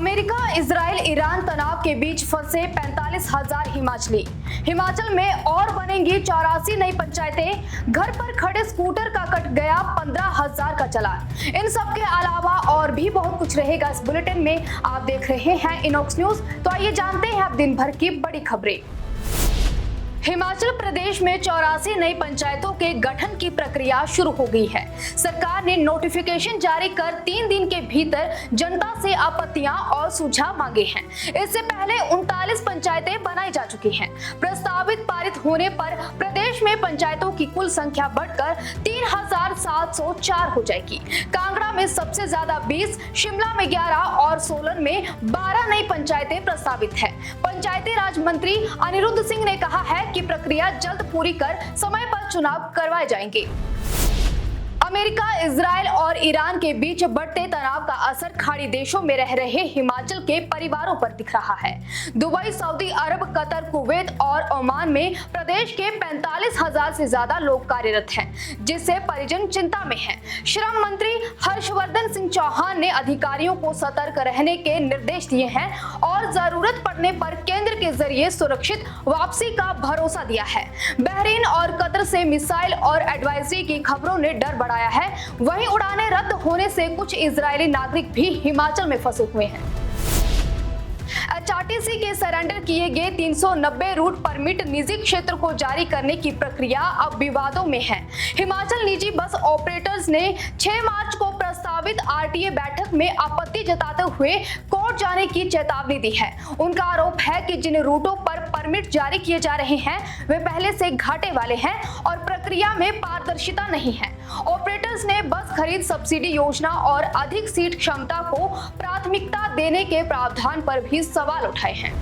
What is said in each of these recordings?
America, Israel, Iran तनाव के बीच फंसे 45,000 हिमाचली। हिमाचल में और बनेंगी 84 नई पंचायतें। घर पर खड़े स्कूटर का कट गया 15,000 का चालान। इन सब के अलावा और भी बहुत कुछ रहेगा इस बुलेटिन में। आप देख रहे हैं इनॉक्स न्यूज, तो आइए जानते हैं अब दिन भर की बड़ी खबरें। हिमाचल प्रदेश में 84 नई पंचायतों के गठन की प्रक्रिया शुरू हो गई है। सरकार ने नोटिफिकेशन जारी कर 3 दिन के भीतर जनता से आपत्तियां और सुझाव मांगे हैं। इससे पहले 39 पंचायतें बनाई जा चुकी हैं। प्रस्तावित पारित होने पर प्रदेश में पंचायतों की कुल संख्या बढ़कर 3,704 हो जाएगी। कांगड़ा में सबसे ज्यादा 20, शिमला में 11 और सोलन में 12 नई पंचायतें प्रस्तावित है। पंचायती राज मंत्री अनिरुद्ध सिंह ने कहा है की प्रक्रिया जल्द पूरी कर समय पर चुनाव करवाए जाएंगे। अमेरिका, इजराइल और ईरान के बीच बढ़ते तनाव का असर खाड़ी देशों में रह रहे हिमाचल के परिवारों पर दिख रहा है। दुबई, सऊदी अरब, कतर, कुवैत और ओमान में प्रदेश के 45,000 से ज्यादा लोग कार्यरत हैं, जिससे परिजन चिंता में हैं। श्रम मंत्री हर्षवर्धन सिंह चौहान ने अधिकारियों को सतर्क रहने के निर्देश दिए हैं और जरूरत पड़ने पर केंद्र के जरिए सुरक्षित वापसी का भरोसा दिया है। बहरीन और कतर से मिसाइल और एडवाइजरी की खबरों ने डर बढ़ाया है। वहीं उड़ानें रद्द होने से कुछ इजरायली नागरिक भी हिमाचल में फंसे हुए हैं। एचआरटीसी के सरेंडर किए गए 390 रूट परमिट निजी क्षेत्र को जारी करने की प्रक्रिया अब विवादों में है। हिमाचल निजी बस ऑपरेटर्स ने 6 मार्च को प्रस्तावित आरटीए बैठक में आपत्ति जताते हुए कोर्ट जाने की चेतावनी दी है। उनका आरोप है कि जिन रूटों पर परमिट जारी किए जा रहे हैं वे पहले से घाटे वाले हैं और प्रक्रिया में पारदर्शिता नहीं है। ऑपरेटर्स ने बस खरीद सब्सिडी योजना और अधिक सीट क्षमता को प्राथमिकता देने के प्रावधान पर भी सवाल उठाए हैं।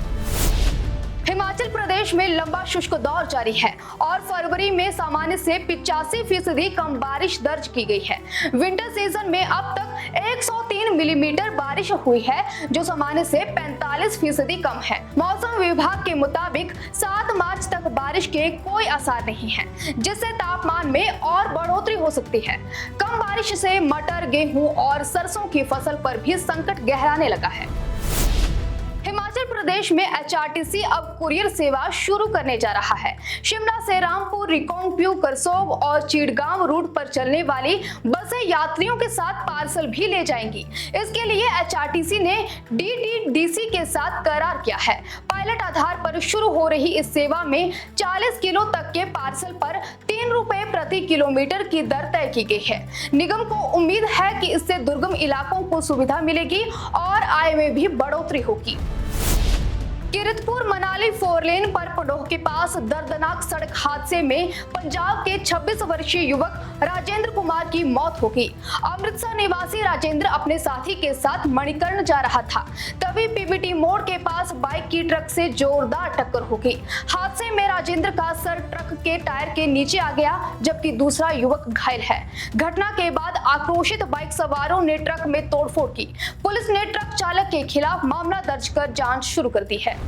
हिमाचल प्रदेश में लंबा शुष्क दौर जारी है और फरवरी में सामान्य से 85% कम बारिश दर्ज की गई है। विंटर सीजन में अब तक 103 मिलीमीटर बारिश हुई है, जो सामान्य से 45% कम है। मौसम विभाग के मुताबिक 7 मार्च तक बारिश के कोई आसार नहीं है, जिससे तापमान में और बढ़ोतरी हो सकती है। कम बारिश से मटर, गेहूं और सरसों की फसल पर भी संकट गहराने लगा है। हिमाचल प्रदेश में एचआरटीसी अब कुरियर सेवा शुरू करने जा रहा है। शिमला से रामपुर, रिकांगपिओ, करसोग और चिड़गांव रूट पर चलने वाली बसें यात्रियों के साथ पार्सल भी ले जाएंगी। इसके लिए एचआरटीसी ने डीटीडीसी के साथ करार किया है। पायलट आधार पर शुरू हो रही इस सेवा में 40 किलो तक के पार्सल पर 3 रुपए प्रति किलोमीटर की दर तय की गई है। निगम को उम्मीद है कि इससे दुर्गम इलाकों को सुविधा मिलेगी और आय में भी बढ़ोतरी होगी। किरतपुर मनाली 4 लेन पर पडोह के पास दर्दनाक सड़क हादसे में पंजाब के 26 वर्षीय युवक राजेंद्र कुमार की मौत हो गई। अमृतसर निवासी राजेंद्र अपने साथी के साथ मणिकर्ण जा रहा था, तभी पीबीटी मोड़ के पास बाइक की ट्रक से जोरदार टक्कर हो गई। हादसे में राजेंद्र का सर ट्रक के टायर के नीचे आ गया, जबकि दूसरा युवक घायल है। घटना के बाद आक्रोशित बाइक सवारों ने ट्रक में तोड़फोड़ की। पुलिस ने ट्रक चालक के खिलाफ मामला दर्ज कर जांच शुरू कर दी है।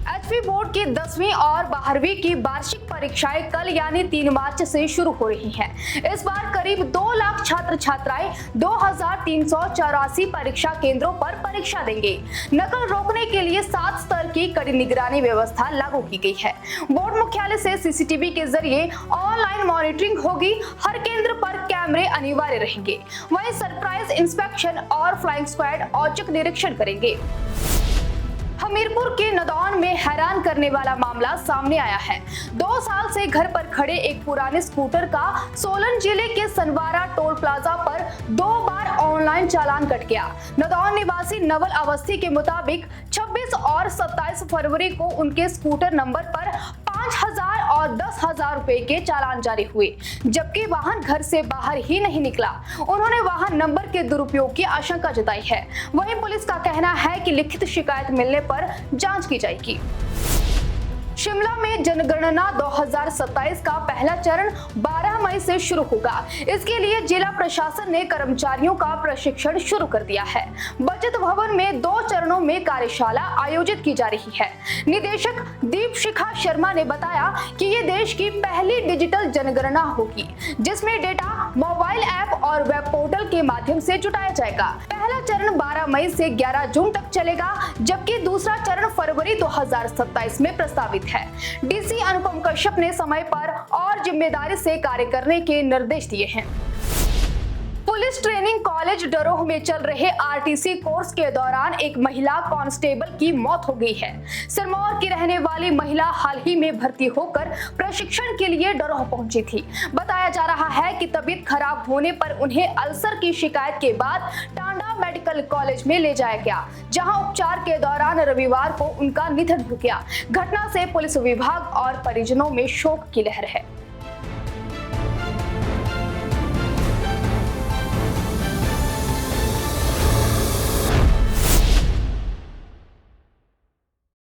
एचपी बोर्ड की 10वीं और 12वीं की वार्षिक परीक्षाएं कल यानी 3 मार्च से शुरू हो रही हैं। इस बार करीब 2 लाख छात्र छात्राएं 2,384 परीक्षा केंद्रों पर परीक्षा देंगे। नकल रोकने के लिए 7 स्तर की कड़ी निगरानी व्यवस्था लागू की गई है। बोर्ड मुख्यालय से सीसीटीवी के जरिए ऑनलाइन मॉनिटरिंग होगी। हर केंद्र पर कैमरे अनिवार्य रहेंगे। वहीं सरप्राइज इंस्पेक्शन और फ्लाइंग स्क्वाड औचक निरीक्षण करेंगे। हमीरपुर के नदौन में हैरान करने वाला मामला सामने आया है। 2 साल से घर पर खड़े एक पुराने स्कूटर का सोलन जिले के सनवारा टोल प्लाजा पर 2 बार ऑनलाइन चालान कट गया। नदौन निवासी नवल अवस्थी के मुताबिक 26 और 27 फरवरी को उनके स्कूटर नंबर पर 5,000 और 10,000 रुपए के चालान जारी हुए, जबकि वाहन घर से बाहर ही नहीं निकला। उन्होंने वाहन नंबर के दुरुपयोग की आशंका जताई है। वहीं पुलिस का कहना है कि लिखित शिकायत मिलने पर जांच की जाएगी। शिमला में जनगणना 2027 का पहला चरण 12 मई से शुरू होगा। इसके लिए जिला प्रशासन ने कर्मचारियों का प्रशिक्षण शुरू कर दिया है। बचत भवन में 2 चरणों में कार्यशाला आयोजित की जा रही है। निदेशक दीपशिखा शर्मा ने बताया कि ये देश की पहली डिजिटल जनगणना होगी, जिसमें डेटा मोबाइल ऐप और वेब पोर्टल के माध्यम से जुटाया जाएगा। पहला चरण 12 मई से 11 जून तक चलेगा, जबकि दूसरा चरण फरवरी 2027 में प्रस्तावित है। डीसी अनुपम कश्यप ने समय पर और जिम्मेदारी से कार्य करने के निर्देश दिए हैं। पुलिस ट्रेनिंग कॉलेज डरोह में चल रहे आरटीसी कोर्स के दौरान एक महिला कांस्टेबल की मौत हो गई है। सिरमौर की रहने वाली महिला हाल ही में भर्ती होकर प्रशिक्षण के लिए डरोह पहुंची थी। बताया जा रहा है कि तबीयत खराब होने पर उन्हें अल्सर की शिकायत के बाद टांडा मेडिकल कॉलेज में ले जाया गया, जहां उपचार के दौरान रविवार को उनका निधन हो गया। घटना से पुलिस विभाग और परिजनों में शोक की लहर है।